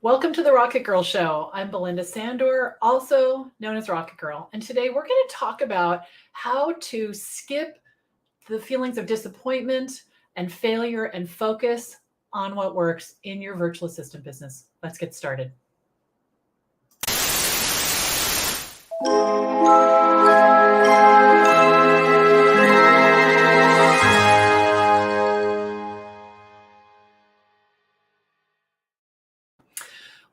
Welcome to the RocketGirl Show. I'm Belinda Sandor, also known as RocketGirl. And today we're going to talk about how to skip the feelings of disappointment and failure and focus on what works in your virtual assistant business. Let's get started.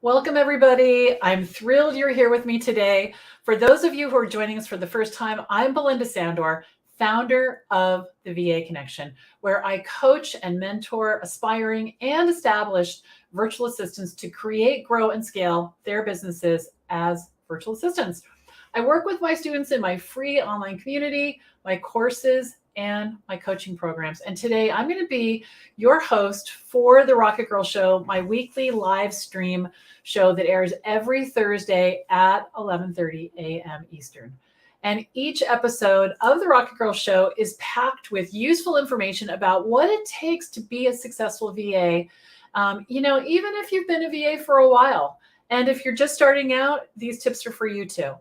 Welcome, everybody. I'm thrilled you're here with me today. For those of you who are joining us for the first time, I'm Belinda Sandor, founder of the VA Connection, where I coach and mentor aspiring and established virtual assistants to create, grow, and scale their businesses as virtual assistants. I work with my students in my free online community, my courses, and my coaching programs. And today I'm going to be your host for the RocketGirl Show, my weekly live stream show that airs every Thursday at 11:30 a.m. Eastern. And each episode of the RocketGirl Show is packed with useful information about what it takes to be a successful VA. Even if you've been a VA for a while, and if you're just starting out, these tips are for you too.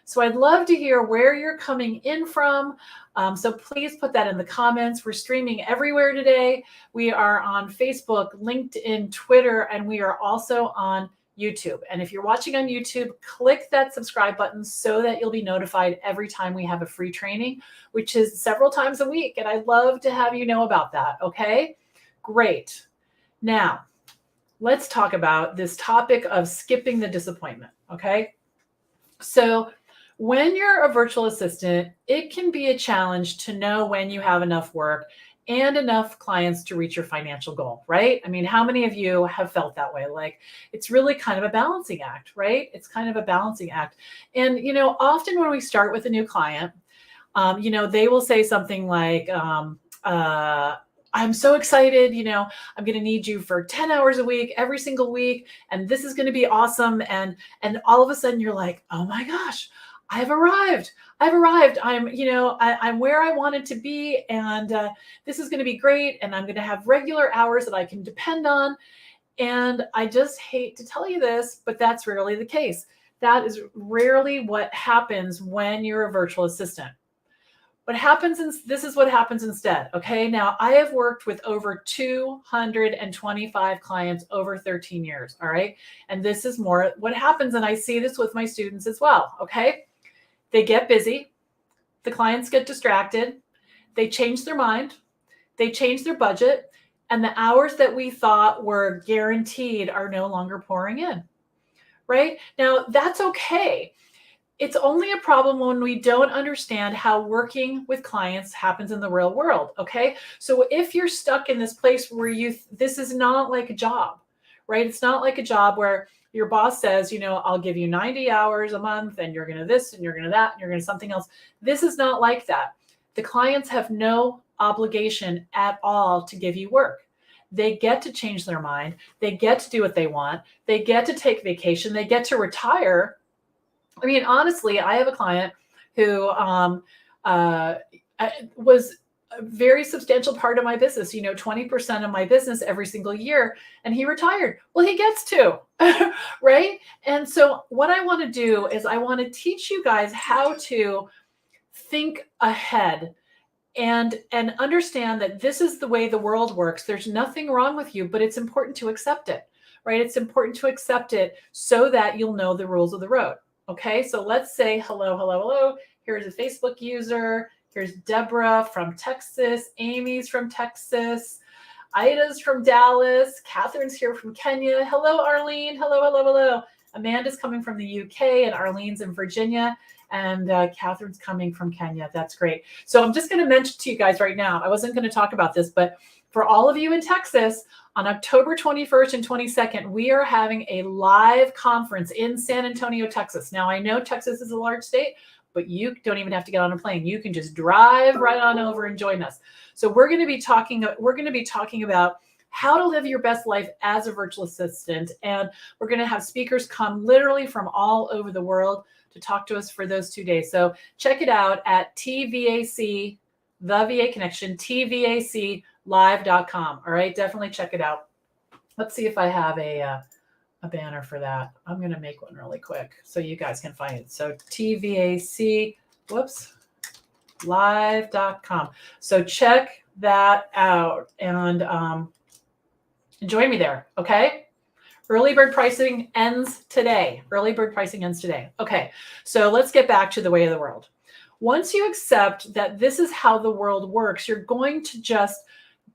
So I'd love to hear where you're coming in from. So please put that in the comments. We're streaming everywhere today. We are on Facebook, LinkedIn, Twitter, and we are also on YouTube. And if you're watching on YouTube, click that subscribe button so that you'll be notified every time we have a free training, which is several times a week. And I'd love to have you know about that. Okay, great. Now, let's talk about this topic of skipping the disappointment. Okay, so when you're a virtual assistant, it can be a challenge to know when you have enough work and enough clients to reach your financial goal, right? I mean, how many of you have felt that way? Like, it's really kind of a balancing act, right? It's kind of a balancing act. And, often when we start with a new client, they will say something like, I'm so excited, I'm going to need you for 10 hours a week, every single week. And this is going to be awesome. And all of a sudden you're like, oh my gosh, I've arrived. I'm where I wanted to be. And this is going to be great. And I'm going to have regular hours that I can depend on. And I just hate to tell you this, but that's rarely the case. That is rarely what happens when you're a virtual assistant. This is what happens instead. Okay. Now I have worked with over 225 clients over 13 years. All right. And this is more what happens. And I see this with my students as well. Okay. They get busy. The clients get distracted. They change their mind. They change their budget. And the hours that we thought were guaranteed are no longer pouring in. Right. Now that's okay. It's only a problem when we don't understand how working with clients happens in the real world. Okay. So if you're stuck in this place where this is not like a job, right? It's not like a job where your boss says, I'll give you 90 hours a month and you're going to this and you're going to that and you're going to something else. This is not like that. The clients have no obligation at all to give you work. They get to change their mind. They get to do what they want. They get to take vacation. They get to retire. I mean, honestly, I have a client who was a very substantial part of my business, 20% of my business every single year, and he retired. Well, he gets to, right? And so what I want to do is I want to teach you guys how to think ahead and understand that this is the way the world works. There's nothing wrong with you, but it's important to accept it, right? It's important to accept it so that you'll know the rules of the road. Okay, so let's say hello. Here's a Facebook user. Here's Deborah from Texas. Amy's from Texas. Ida's from Dallas. Catherine's here from Kenya. Hello, Arlene. Hello. Amanda's coming from the UK and Arlene's in Virginia. And Catherine's coming from Kenya. That's great. So I'm just going to mention to you guys right now, I wasn't going to talk about this, but for all of you in Texas, on October 21st and 22nd, we are having a live conference in San Antonio, Texas. Now, I know Texas is a large state, but you don't even have to get on a plane. You can just drive right on over and join us. So we're going to be talking about how to live your best life as a virtual assistant. And we're going to have speakers come literally from all over the world to talk to us for those 2 days. So check it out at TVAC, the VA Connection, TVAClive.com. All right, definitely check it out. Let's see if I have a a banner for that. I'm going to make one really quick so you guys can find it. So TVAC, whoops, live.com. So check that out and join me there. Okay. Early bird pricing ends today. Early bird pricing ends today. Okay. So let's get back to the way of the world. Once you accept that this is how the world works, you're going to just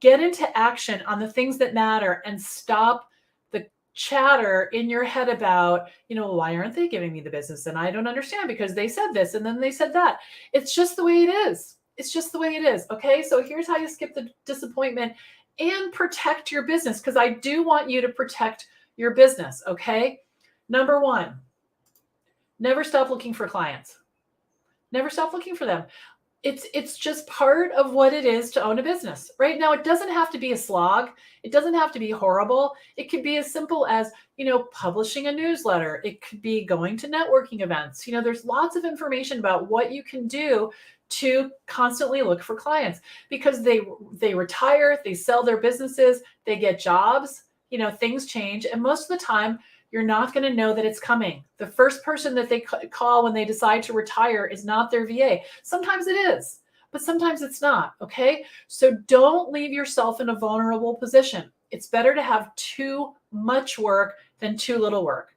get into action on the things that matter and stop the chatter in your head about, why aren't they giving me the business? And I don't understand because they said this and then they said that. It's just the way it is. It's just the way it is. Okay. So here's how you skip the disappointment and protect your business, because I do want you to protect your business. Okay. Number one, never stop looking for clients. Never stop looking for them. It's just part of what it is to own a business. Right now, it doesn't have to be a slog. It doesn't have to be horrible. It could be as simple as, publishing a newsletter. It could be going to networking events. There's lots of information about what you can do to constantly look for clients, because they retire, they sell their businesses, they get jobs, things change. And most of the time, you're not going to know that it's coming. The first person that they call when they decide to retire is not their VA. Sometimes it is, but sometimes it's not. Okay. So don't leave yourself in a vulnerable position. It's better to have too much work than too little work.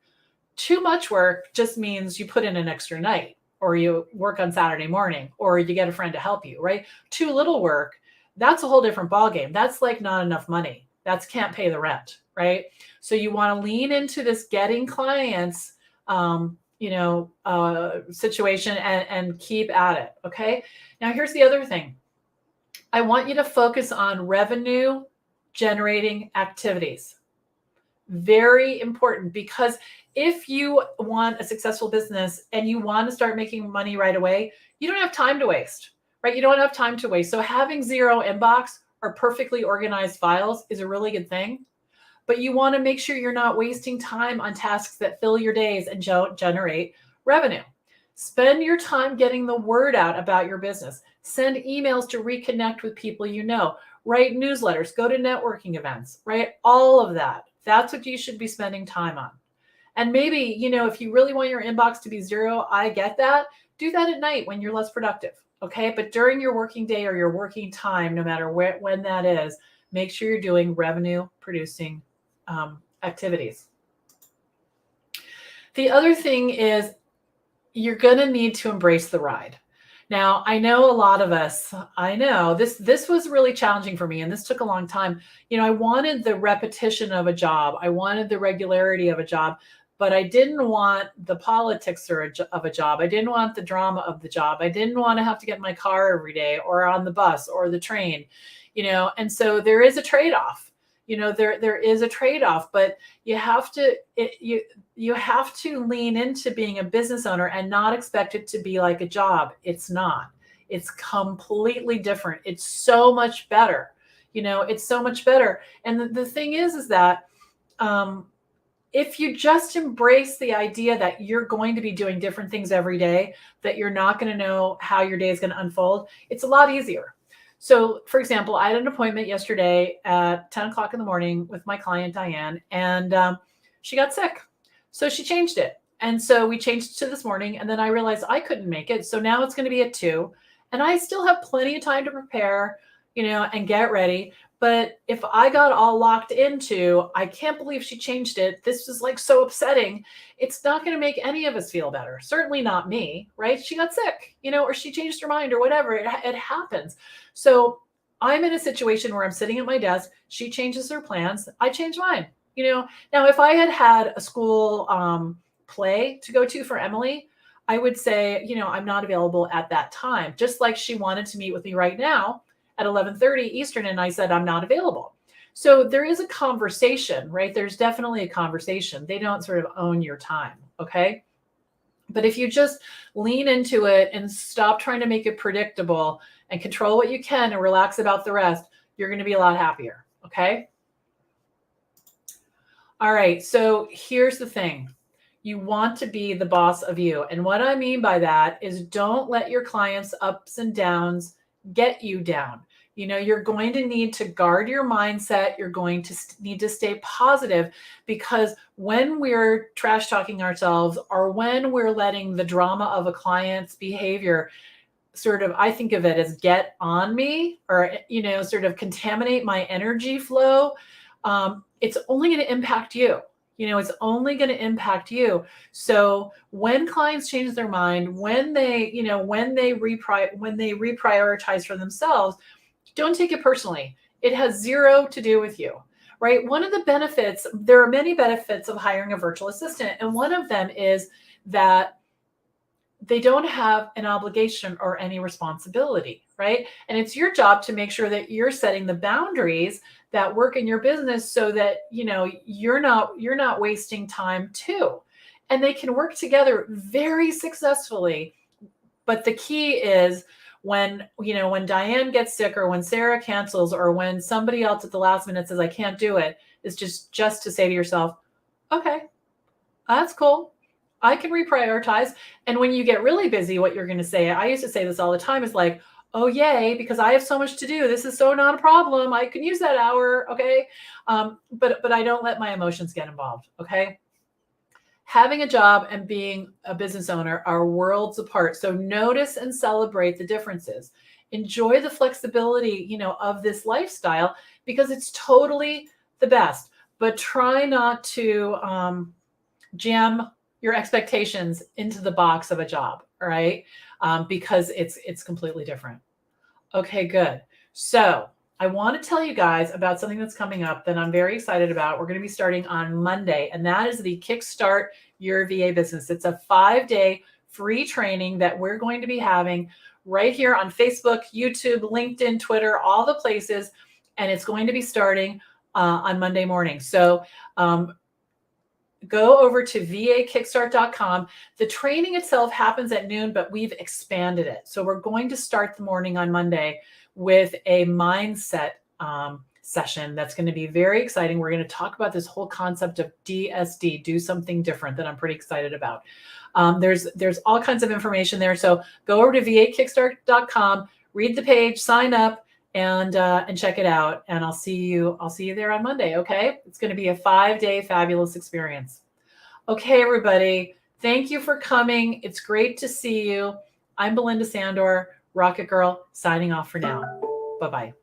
Too much work just means you put in an extra night, or you work on Saturday morning, or you get a friend to help you, right? Too little work, that's a whole different ballgame. That's like not enough money. That's can't pay the rent, right? So you want to lean into this getting clients, situation and keep at it. Okay. Now here's the other thing. I want you to focus on revenue generating activities. Very important, because if you want a successful business and you want to start making money right away, you don't have time to waste, right? You don't have time to waste. So having zero inbox or perfectly organized files is a really good thing. But you want to make sure you're not wasting time on tasks that fill your days and generate revenue. Spend your time getting the word out about your business. Send emails to reconnect with people you know. Write newsletters. Go to networking events, right? All of that. That's what you should be spending time on. And maybe, if you really want your inbox to be zero, I get that. Do that at night when you're less productive, okay? But during your working day or your working time, no matter when that is, make sure you're doing revenue producing activities. The other thing is you're going to need to embrace the ride. Now, I know a lot of us, this was really challenging for me, and this took a long time. I wanted the repetition of a job. I wanted the regularity of a job, but I didn't want the politics of a job. I didn't want the drama of the job. I didn't want to have to get in my car every day or on the bus or the train, and so there is a trade-off. There is a trade-off, but you have to lean into being a business owner and not expect it to be like a job. It's not. It's completely different. It's so much better. It's so much better. And the thing is that if you just embrace the idea that you're going to be doing different things every day, that you're not going to know how your day is going to unfold, it's a lot easier. So, for example, I had an appointment yesterday at 10 o'clock in the morning with my client, Diane, and she got sick. So she changed it. And so we changed it to this morning, and then I realized I couldn't make it. So now it's going to be at 2, and I still have plenty of time to prepare, and get ready. But if I got all locked into, I can't believe she changed it, this is like so upsetting, it's not going to make any of us feel better. Certainly not me, right? She got sick, or she changed her mind or whatever. It happens. So I'm in a situation where I'm sitting at my desk. She changes her plans. I change mine. Now if I had a school play to go to for Emily, I would say, I'm not available at that time. Just like she wanted to meet with me right now at 11:30 Eastern, and I said, I'm not available. So there is a conversation, right? There's definitely a conversation. They don't sort of own your time. Okay. But if you just lean into it and stop trying to make it predictable and control what you can and relax about the rest, you're going to be a lot happier. Okay. All right. So here's the thing. You want to be the boss of you. And what I mean by that is don't let your clients' ups and downs get you down. You're going to need to guard your mindset. You're going to need to stay positive, because when we're trash talking ourselves, or when we're letting the drama of a client's behavior sort of, I think of it as get on me, or, sort of contaminate my energy flow, it's only going to impact you. It's only going to impact you. So when clients change their mind, when they reprioritize for themselves, don't take it personally. It has zero to do with you, right? One of the benefits, there are many benefits of hiring a virtual assistant, and one of them is that they don't have an obligation or any responsibility, right? And it's your job to make sure that you're setting the boundaries that work in your business, so that you're not wasting time too. And they can work together very successfully. But the key is, when Diane gets sick, or when Sarah cancels, or when somebody else at the last minute says I can't do it, is just to say to yourself, okay, that's cool, I can reprioritize. And when you get really busy, what you're going to say, I used to say this all the time, is like, oh, yay, because I have so much to do. This is so not a problem. I can use that hour. Okay. But I don't let my emotions get involved. Okay. Having a job and being a business owner are worlds apart. So notice and celebrate the differences. Enjoy the flexibility, of this lifestyle, because it's totally the best. But try not to jam your expectations into the box of a job, all right? Because it's completely different. Okay, good. So I want to tell you guys about something that's coming up that I'm very excited about. We're going to be starting on Monday, and that is the Kickstart Your VA Business. It's a 5-day free training that we're going to be having right here on Facebook, YouTube, LinkedIn, Twitter, all the places, and it's going to be starting on Monday morning. So go over to vakickstart.com. The training itself happens at noon, but we've expanded it. So we're going to start the morning on Monday with a mindset session that's going to be very exciting. We're going to talk about this whole concept of DSD, do something different, that I'm pretty excited about. There's all kinds of information there. So go over to vakickstart.com, read the page, sign up, and check it out. And I'll see you there on Monday. Okay. It's going to be a 5-day fabulous experience. Okay, everybody. Thank you for coming. It's great to see you. I'm Belinda Sandor, Rocket Girl, signing off for now. Bye-bye.